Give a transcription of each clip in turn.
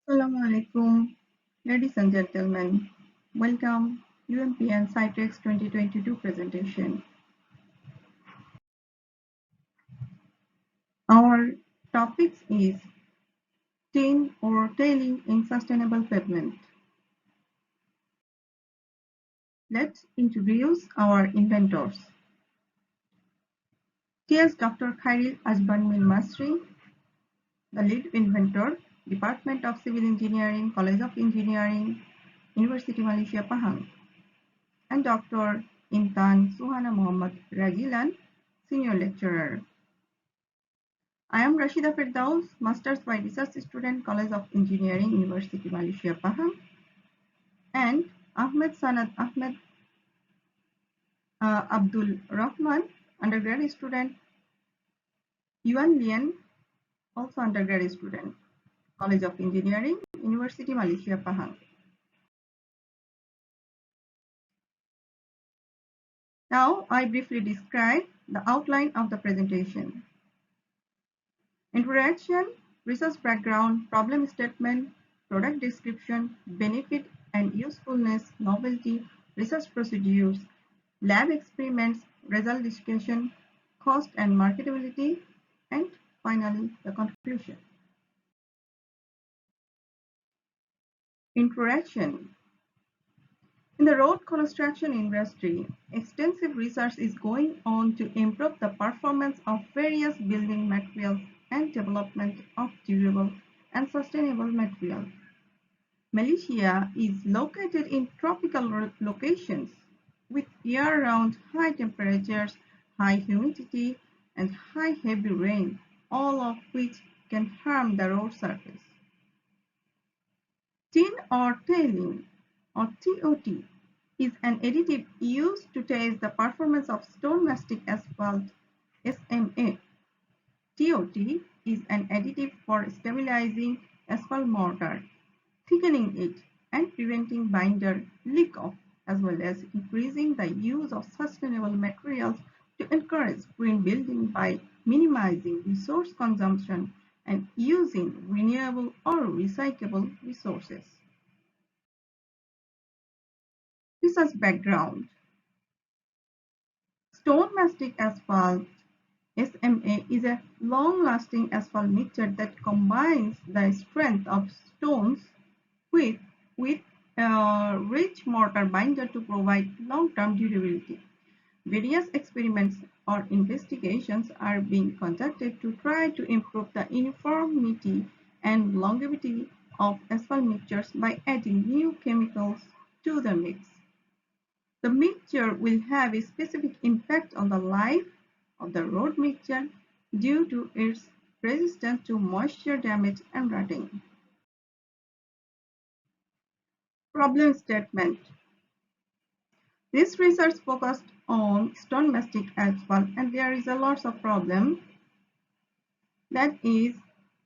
Assalamu alaikum, ladies and gentlemen. Welcome UMPN Citrex 2022 presentation. Our topic is tin or tailing in sustainable pavement. Let's introduce our inventors. Here's Dr. Khairil Ajban Min Masri, the lead inventor, Department of Civil Engineering, College of Engineering, University Malaysia Pahang, and Dr. Intan Suhana Muhammad Ragilan, Senior Lecturer. I am Rashida Firdaus, Masters by Research Student, College of Engineering, University Malaysia Pahang, and Ahmed Sanad Ahmed Abdul Rahman, undergraduate student, Yuan Lian, also undergraduate student, College of Engineering, University Malaysia Pahang. Now I briefly describe the outline of the presentation. Introduction, research background, problem statement, product description, benefit and usefulness, novelty, research procedures, lab experiments, result discussion, cost and marketability, and finally the conclusion. Introduction. In the road construction industry, extensive research is going on to improve the performance of various building materials and development of durable and sustainable materials. Malaysia is located in tropical locations with year-round high temperatures, high humidity, and high heavy rain, all of which can harm the road surface. Tin or tailing, or TOT, is an additive used to test the performance of stone mastic asphalt SMA. TOT is an additive for stabilizing asphalt mortar, thickening it, and preventing binder leak-off, as well as increasing the use of sustainable materials to encourage green building by minimizing resource consumption and using renewable or recyclable resources. Research background. Stone mastic asphalt SMA is a long-lasting asphalt mixture that combines the strength of stones with, with a rich mortar binder to provide long-term durability. Various experiments or investigations are being conducted to try to improve the uniformity and longevity of asphalt mixtures by adding new chemicals to the mix. The mixture will have a specific impact on the life of the road mixture due to its resistance to moisture damage and rotting. Problem statement. This research focused on stone mastic asphalt, and there is a lot of problem. That is,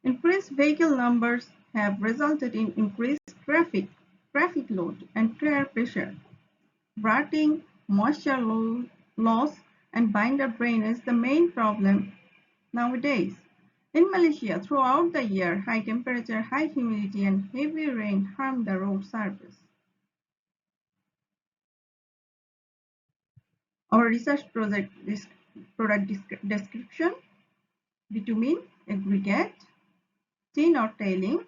increased vehicle numbers have resulted in increased traffic load, and tire pressure. Rotting, moisture loss, and binder drain is the main problem nowadays. In Malaysia, throughout the year, high temperature, high humidity, and heavy rain harm the road surface. Our research product description: bitumen, aggregate, tin or tailing,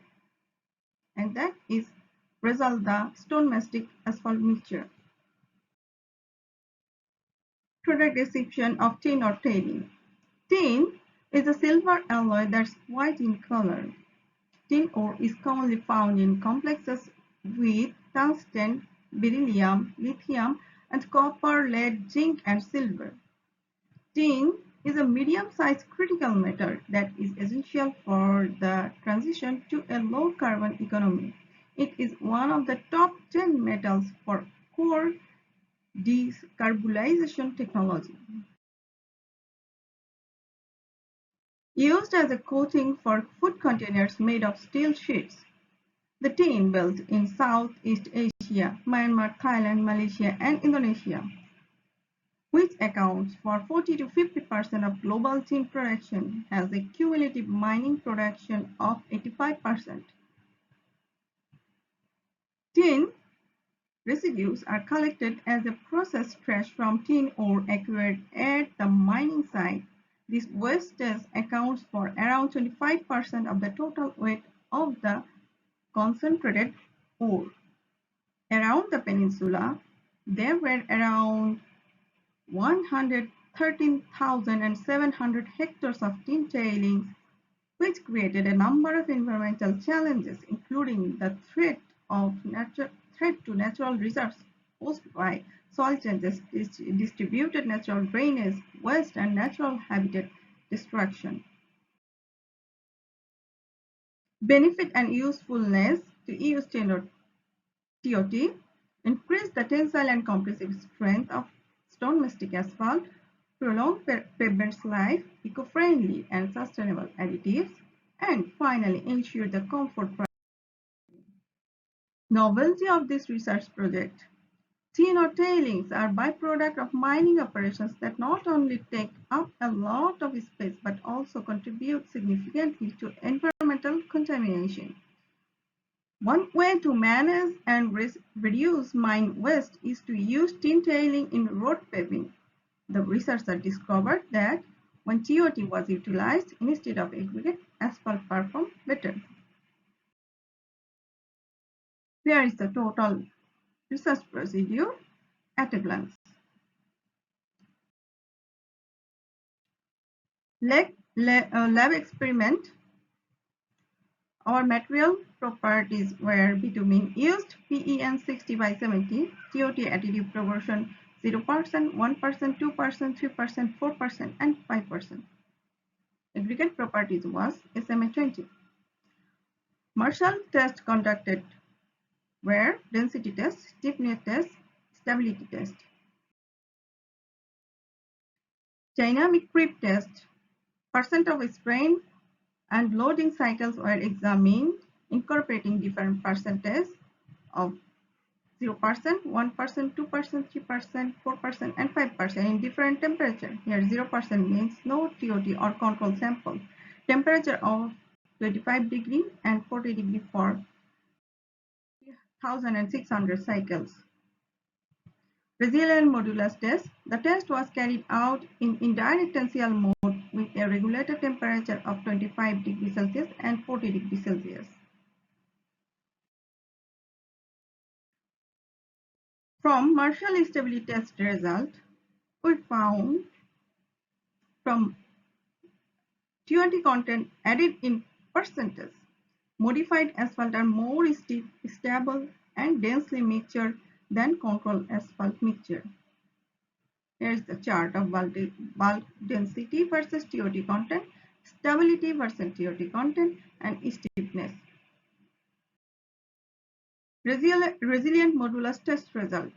and that is result the stone mastic asphalt mixture. Product description of tin or tailing. Tin is a silver alloy that's white in color. Tin ore is commonly found in complexes with tungsten, beryllium, lithium, and copper, lead, zinc, and silver. Tin is a medium-sized critical metal that is essential for the transition to a low-carbon economy. It is one of the top 10 metals for core decarbonization technology. Used as a coating for food containers made of steel sheets. The tin built in Southeast Asia, Myanmar, Thailand, Malaysia, and Indonesia, which accounts for 40 to 50% of global tin production, has a cumulative mining production of 85%. Tin residues are collected as a processed trash from tin ore acquired at the mining site. This wastage accounts for around 25% of the total weight of the concentrated ore. Around the peninsula, there were around 113,700 hectares of tin tailings, which created a number of environmental challenges, including the threat to natural reserves posed by soil changes, distributed natural drainage, waste, and natural habitat destruction. Benefit and usefulness to use TOT, increase the tensile and compressive strength of stone mastic asphalt, prolong pavement's life, eco-friendly and sustainable additives, and finally ensure the comfort. Novelty of this research project. Tin or tailings are byproduct of mining operations that not only take up a lot of space but also contribute significantly to environmental contamination. One way to manage and reduce mine waste is to use tin tailing in road paving. The researchers discovered that when TOT was utilized instead of aggregate, asphalt performed better. Here is the total research procedure at a glance. Lab experiment. Our material properties were bitumen used, PEN 60 by 70, TOT additive proportion 0%, 1%, 2%, 3%, 4%, and 5%. Aggregate properties was SMA 20. Marshall tests conducted were density test, stiffness test, stability test. Dynamic creep test, percent of strain and loading cycles were examined, incorporating different percentages of 0%, 1%, 2%, 3%, 4%, and 5% in different temperature. Here 0% means no TOT or control sample. Temperature of 25 degree and 40 degree for 1600 cycles. Resilient modulus test. The test was carried out in indirect tensile mode with a regulated temperature of 25 degrees Celsius and 40 degrees Celsius. From Marshall stability test result, we found from TOT content added in percentage, modified asphalt are more stiff, stable, and densely mixture than control asphalt mixture. Here is the chart of bulk density versus TOT content, stability versus TOT content, and stiffness. Resilient modulus test result.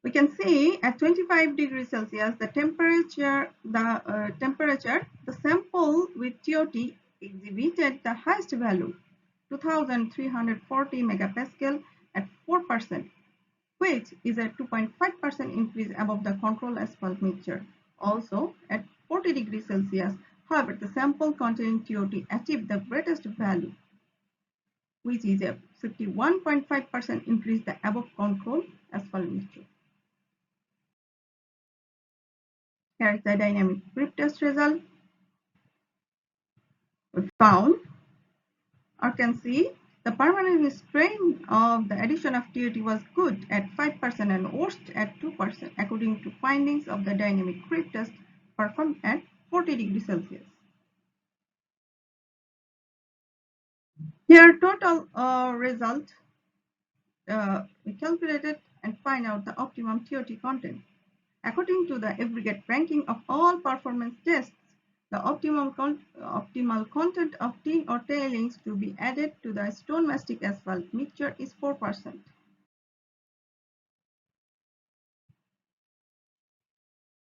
We can see at 25 degrees Celsius the sample with TOT exhibited the highest value, 2340 megapascal at 4%, which is a 2.5% increase above the control asphalt mixture. Also, at 40 degrees Celsius, however, the sample containing TOT achieved the greatest value, which is a 51.5% increase above control asphalt mixture. Here is the dynamic grip test result. We found or can see the permanent strain of the addition of TOT was good at 5% and worst at 2% according to findings of the dynamic grip test performed at 40 degrees Celsius. Here total result we calculated and find out the optimum TOT content. According to the aggregate ranking of all performance tests, the optimal content of tin or tailings to be added to the stone mastic asphalt mixture is 4%.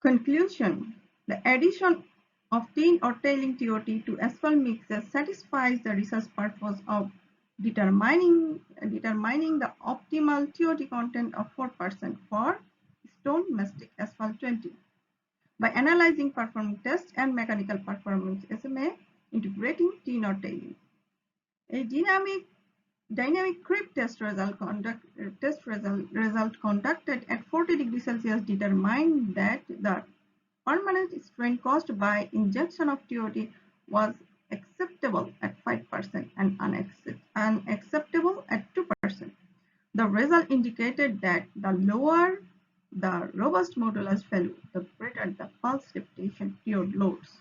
Conclusion. The addition of tin or tailing TOT to asphalt mixes satisfies the research purpose of determining the optimal TOT content of 4% for stone mastic asphalt 20. By analyzing performance tests and mechanical performance SMA, integrating tin or tailing. A dynamic Dynamic creep result conducted at 40 degrees Celsius determined that the permanent strain caused by injection of TOT was acceptable at 5% and unacceptable at 2%. The result indicated that the lower the robust modulus value, the greater the pulse repetition period loads.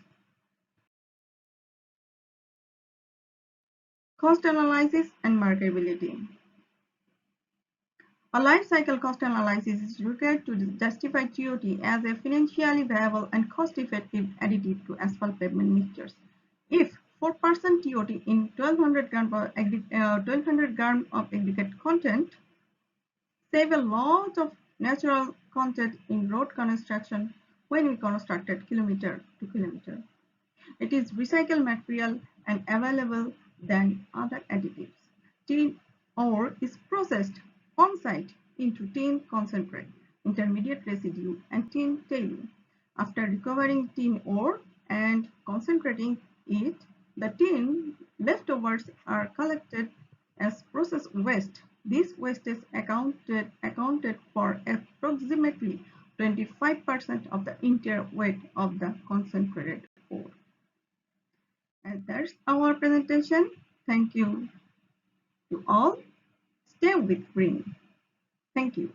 Cost analysis and marketability. A life cycle cost analysis is required to justify TOT as a financially viable and cost-effective additive to asphalt pavement mixtures. If 4% TOT in 1200 gram of aggregate content save a lot of natural content in road construction when we constructed kilometer to kilometer. It is recycled material and available than other additives. Tin ore is processed on-site into tin concentrate, intermediate residue, and tin tailing. After recovering tin ore and concentrating it, the tin leftovers are collected as process waste. This waste is accounted for approximately 25% of the entire weight of the concentrated ore. And that's our presentation. Thank you to all. Stay with green. Thank you.